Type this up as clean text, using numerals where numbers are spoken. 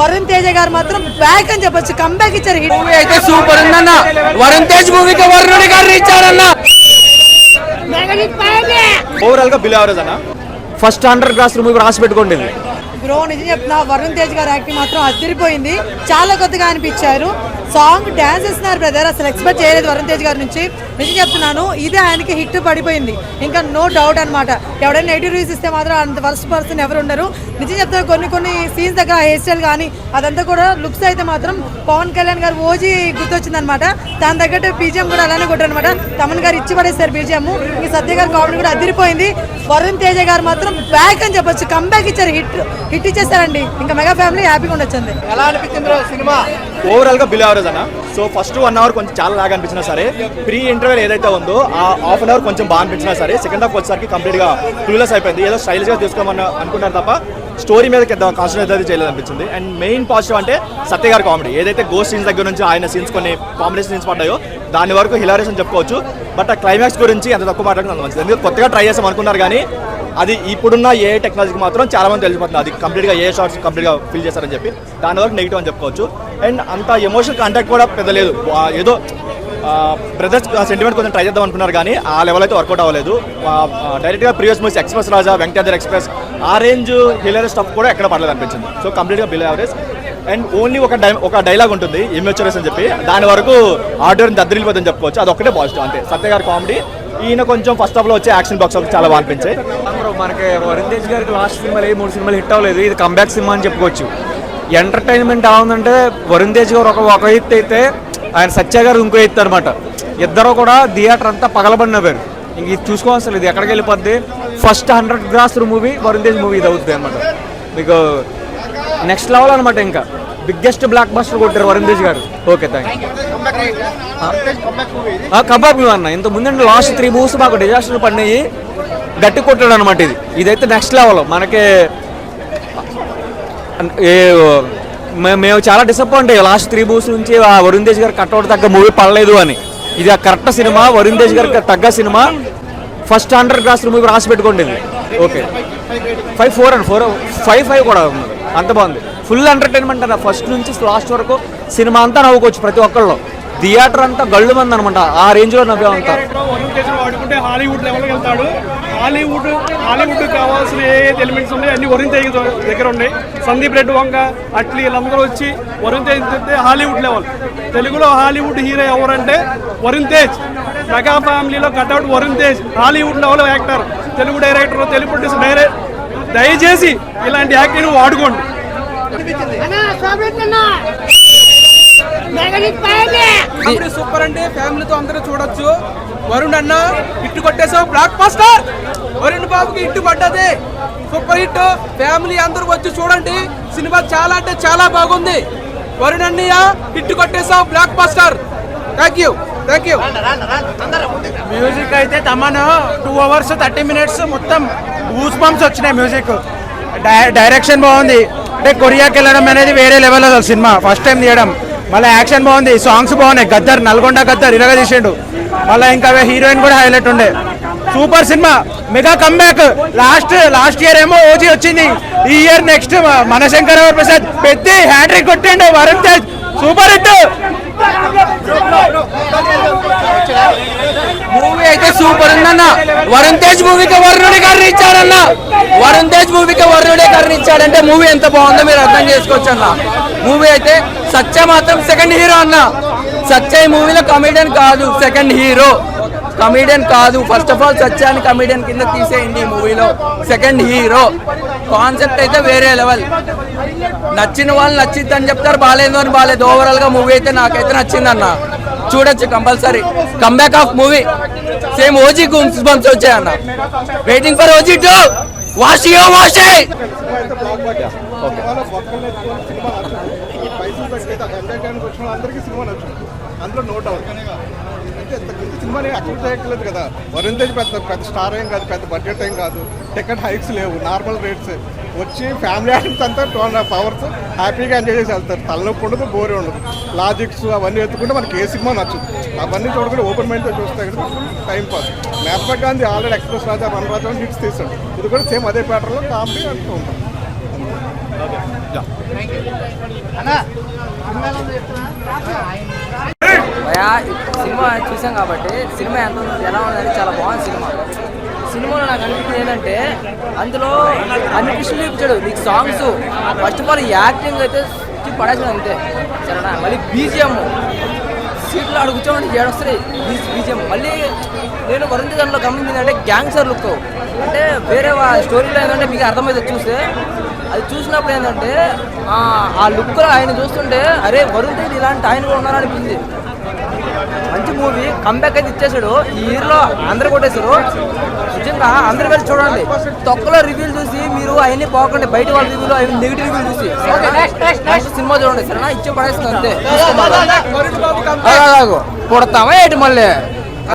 వరుణ్ తేజ గారు మాత్రం బ్యాక్ అని చెప్పొచ్చు, కంబ్యాక్ ఇచ్చారు. హిట్ మూవీ అయితే సూపర్ ఉందన్న. వరుణ్ తేజ్ మూవీకి వరుణుడి గారిని ఇచ్చారన్న. ఓవరాల్ గా బిలో యావరేజ్ అన్న. ఫస్ట్ 100 గ్రాస్ మూవీ రాసి పెట్టుకోండి. బ్రో నిజం చెప్తున్నా, వరుణ్ తేజ్ గారు యాక్టింగ్ మాత్రం అదిరిపోయింది. చాలా కొత్తగా అనిపించారు. సాంగ్ డాన్స్ ఇస్తున్నారు బ్రదర్, అసలు ఎక్స్పెక్ట్ చేయలేదు వరుణ్ తేజ్ గారి నుంచి. నిజం చెప్తున్నాను, ఇదే ఆయనకి హిట్ పడిపోయింది, ఇంకా నో డౌట్ అనమాట. ఎవరైనా నెగిటివ్ రివ్యూస్ ఇస్తే మాత్రం అంత వర్స్ట్ పర్సన్ ఎవరు ఉండరు. నిజం చెప్తున్నా, కొన్ని సీన్స్ దగ్గర హెయిర్ స్టైల్ కానీ అదంతా కూడా లుక్స్ అయితే మాత్రం పవన్ కళ్యాణ్ గారు ఓజీ గుర్తొచ్చింది అనమాట. దాని తగ్గట్టు బీజిఎం కూడా అలానే కొట్టారు అనమాట. తమన్ గారు ఇచ్చి పడేస్తారు బీజిఎం. ఈ సత్య గారు కామెడీ కూడా అదిరిపోయింది. వరుణ్ తేజ గారు మాత్రం బ్యాక్ అని చెప్పొచ్చు, కంబ్యాక్ ఇచ్చారు. హిట్ ఇచ్చేస్తారండి. ఇంకా మెగా ఫ్యామిలీ హ్యాపీగా ఉండొచ్చింది. ఎలా అనిపించింది సినిమా? ఓవరాల్ గా బిలో యావరేజ్ అన్న. సో ఫస్ట్ 1 అవర్ కొంచెం చాలా లాగా అనిపించినా సరే, ప్రీ ఇంటర్వెల్ ఏదైతే ఉందో ఆ హాఫ్ అన్ అవర్ కొంచెం బాగా అనిపించినా సరే, సెకండ్ హాఫ్ వచ్చేసరికి కంప్లీట్ గా క్లూలెస్ అయిపోయింది. ఏదో స్టైల్స్ గా తీసుకోమని అనుకుంటారు తప్ప స్టోరీ మీద కాన్సన్ట్రేట్ అయితే చేయలేదు అనిపించింది. అండ్ మెయిన్ పాజిటివ్ అంటే సత్య గారి కామెడీ. ఏదైతే గోస్ట్ సీన్స్ దగ్గర నుంచి ఆయన సీన్స్ కొన్ని కామెడీ సీన్స్ పడ్డాయో దాని వరకు హిలారియస్ అని చెప్పుకోవచ్చు. బట్ ఆ క్లైమాక్స్ గురించి ఎంత తక్కువ మాట్లాడుతుంది మంచిది. ఎందుకంటే కొత్తగా ట్రై చేసాం అనుకున్నారు కానీ అది ఇప్పుడున్న ఏ టెక్నాలజీకి మాత్రం చాలా మంది తెలిసిపోతుంది. అది కంప్లీట్గా ఏ షార్ట్స్ కంప్లీట్గా ఫిల్ చేస్తారని చెప్పి దాని వరకు నెగిటివ్ అని చెప్పుకోవచ్చు. అండ్ అంత ఎమోషనల్ కాంటాక్ట్ కూడా పెద్ద లేదు. ఏదో బ్రదర్స్ సెంటిమెంట్ కొంచెం ట్రై చేద్దాం అనుకున్నారు కానీ ఆ లెవెల్ అయితే వర్కౌట్ అవ్వలేదు. డైరెక్ట్గా ప్రీవియస్ మూవీస్ ఎక్స్ప్రెస్ రాజా, వెంకటాద్రి ఎక్స్ప్రెస్ ఆ రేంజ్ హిలేరియస్ స్టఫ్ కూడా ఎక్కడ పడలేదు అనిపించింది. సో కంప్లీట్గా బిలో యావరేజ్. అండ్ ఓన్లీ ఒక డైలాగ్ ఉంటుంది ఇమ్మెచ్యూరెస్ అని చెప్పి, దాని వరకు ఆర్డర్ దద్దరిల్లిపోతుందని చెప్పుకోవచ్చు. అది ఒకటే పాజిటివ్ అంతే. సత్య గారి కామెడీ, ఈయన కొంచెం ఫస్ట్ హాఫ్ లో వచ్చే యాక్షన్ బాక్స్ చాలా బాగా అనిపించాయి. మనకి వరుణ్ తేజ్ గారికి లాస్ట్ సినిమాలు 3 సినిమాలు హిట్ అవ్వలేదు. ఇది కంబ్యాక్ సినిమా అని చెప్పుకోవచ్చు. ఎంటర్టైన్మెంట్ ఏముందంటే వరుణ్ తేజ్ గారు ఒక ఎత్తు అయితే ఆయన సత్య గారు ఇంకో ఎత్తు అనమాట. ఇద్దరు కూడా థియేటర్ అంతా పగలబడిన పేరు. ఇంక ఇది చూసుకోవాల్సిన ఇది ఎక్కడికి వెళ్ళిపోద్ది. First 100 gross movie Varun Tej movie ఇది అవుతుంది అనమాట. మీకు నెక్స్ట్ లెవెల్ అనమాట. ఇంకా బిగ్గెస్ట్ బ్లాక్ బస్టర్ కొట్టారు వరుణ్ తేజ్ గారు. Okay, thank you. Comeback movie అన్న. ఇంత ముందు లాస్ట్ 3 మూవీస్ మాకు డిజాస్టర్ పడినాయి, గట్టి కొట్టాడు అనమాట. ఇదైతే నెక్స్ట్ లెవెల్. మనకి మేము చాలా డిసప్పాయింట్ అయ్యాం లాస్ట్ 3 మూవీస్ నుంచి. వరుణ్ తేజ్ గారు కట్అవుట్ తగ్గ మూవీ పడలేదు అని. ఇది ఆ కరెక్ట్ సినిమా, వరుణ్ తేజ్ గారికి తగ్గ సినిమా. ఫస్ట్ 100 గ్రాస్ మూవీ రాసి పెట్టుకోండి. ఓకే, 5-4 అండ్ 4-5 కూడా ఉంది. అంత బాగుంది. ఫుల్ ఎంటర్టైన్మెంట్ అన్న. ఫస్ట్ నుంచి లాస్ట్ వరకు సినిమా అంతా నవ్వుకోవచ్చు ప్రతి ఒక్కళ్ళు. థియేటర్ అంతా గళ్ళు మంది అనమాట. ఆ రేంజ్ లో నవ్వే ఉంటారు. వాడుకుంటే హాలీవుడ్ లెవెల్కి వెళ్తాడు. హాలీవుడ్ కావాల్సిన ఏ ఎలిమెంట్స్ ఉన్నాయి అన్ని వరుణ్ తేజ్ దగ్గర ఉన్నాయి. సందీప్ రెడ్డి వంగ అట్లీ వీళ్ళందరూ వచ్చి వరుణ్ తేజ్ చెప్తే హాలీవుడ్ లెవెల్. తెలుగులో హాలీవుడ్ హీరో ఎవరంటే వరుణ్ తేజ్. మెగా ఫ్యామిలీలో cutout Varun Tej. Hollywood level actor, Telugu director, Telugu producer. దయచేసి ఇలాంటి యాక్టింగ్ వాడుకోండి. సూపర్ అండి, ఫ్యామిలీతో అందరూ చూడొచ్చు. వరుణ్ అన్న హిట్ కొట్టేసాం, బ్లాక్ బస్టర్. వరుణ్ బాబుకి హిట్ పడ్డది, సూపర్ హిట్. ఫ్యామిలీ అందరూ వచ్చి చూడండి. సినిమా చాలా అంటే చాలా బాగుంది. వరుణ్ అన్నయ్య హిట్ కొట్టేసాం, blockbuster. Thank you. Music అయితే తమను 2 hours 30 minutes మొత్తం గూస్ బంప్స్ వచ్చినాయి. మ్యూజిక్ డైరెక్షన్ బాగుంది. అంటే కొరియాకి వెళ్ళడం అనేది వేరే లెవెల్ అసలు సినిమా ఫస్ట్ టైం తీయడం. మళ్ళీ యాక్షన్ బాగుంది, సాంగ్స్ బాగున్నాయి. గద్దర్, నల్గొండ గద్దర్ ఇలాగ తీసిండు. మళ్ళీ ఇంకా హీరోయిన్ కూడా హైలైట్ ఉండే. Super cinema, mega comeback. Last year ఏమో ఓజీ వచ్చింది, ఈ ఇయర్ నెక్స్ట్ మనశంకర్ ప్రసాద్ పెద్ద హ్యాట్రిక్ కొట్టిండు. Varun Tej super hit. Movie అయితే సూపర్ ఉందన్న. వరుణ్ తేజ్ మూవీకి వరుణుడి గారిని ఇచ్చాడన్న. వరుణ్ తేజ్ మూవీకి వరుణుడి గారిని ఇచ్చాడంటే మూవీ ఎంత బాగుందో మీరు అర్థం చేసుకోవచ్చు అన్న. మూవీ అయితే సత్య మాత్రం సెకండ్ హీరో అన్న. సత్య ఈ మూవీలో కమెడియన్ కాదు, సెకండ్ హీరో. కమెడియన్ కాదు. ఫస్ట్ ఆఫ్ ఆల్ సత్యాన్ని కమెడియన్ కింద తీసేయండి. ఈ మూవీలో సెకండ్ హీరో. కాన్సెప్ట్ అయితే వేరే లెవెల్. నచ్చిన వాళ్ళు నచ్చింది అని చెప్తారు, బాగాలేదు అని బాగాలేదు. ఓవరాల్ గా మూవీ అయితే నాకైతే నచ్చిందన్న. చూడొచ్చు compulsory. Comeback of movie. Same OG goose bumps వచ్చాయన్న. Waiting for OG 2. వాష్ అందులో నో డౌట్. అంటే ఇంత సినిమాని అక్సెప్ట్ చేయట్లేదు కదా. వరుణ్ తేజ్ పెద్ద స్టార్ ఏం కాదు, పెద్ద బడ్జెట్ ఏం కాదు, టికెట్ హైక్స్ లేవు, నార్మల్ రేట్స్. వచ్చి ఫ్యామిలీ ఆడియన్స్ అంతా 2.5 hours హ్యాపీగా ఎంజాయ్ చేసి వెళ్తారు. తలనొప్పి ఉండదు, బోరే ఉండదు. లాజిక్స్ అవన్నీ ఎత్తుకుంటే మనకి ఏ సినిమా నచ్చదు. అవన్నీ చూడకుండా ఓపెన్ మైండ్తో చూస్తే కదా time pass. Mahatma Gandhi already express Raja, వనరాజా హిట్స్ తీసాడు. ఇది కూడా సేమ్ అదే ప్యాటర్న్లో కామెడీ అంటూ ఉంటాం. సినిమా చూసాం కాబట్టి సినిమా ఎలా ఉందని చాలా బాగుంది సినిమాలో నాకు అనిపించింది ఏంటంటే అందులో అన్ని కృష్ణులు చూపించాడు. నీకు songs first of all acting అయితే పడేసాడు అంతే సరేనా. మళ్ళీ బీజిఎం సీట్లో అడుగు కూర్చోమని ఏడొస్తాయి బీజిఎం. మళ్ళీ నేను వరుణ్ తేజ్ దాంట్లో గమనించింది అంటే గ్యాంగ్స్టర్ లుక్ అంటే వేరే స్టోరీలో ఏంటంటే మీకు అర్థమైతే చూస్తే అది చూసినప్పుడు ఏంటంటే ఆ లుక్లో ఆయన చూస్తుంటే అరే వరుణ్ తేజ్ ఇలాంటి ఆయన కూడా ఉన్నారనిపించింది. మంచి మూవీ కంబ్యాక్ అయితే ఇచ్చేసాడు. ఈ ఇయర్లో అందరు కొట్టేశారు. నిజంగా అందరు వెళ్ళి చూడండి. తొక్కలో రివ్యూలు చూసి మీరు అవన్నీ పోకండి. బయట వాళ్ళ రివ్యూలు అవి నెగిటివ్ రివ్యూలు చూసి నెక్స్ట్ సినిమా చూడండి సరేనా. ఇచ్చే పడేస్తుంది అంతే. పుడతామా ఏంటి మళ్ళీ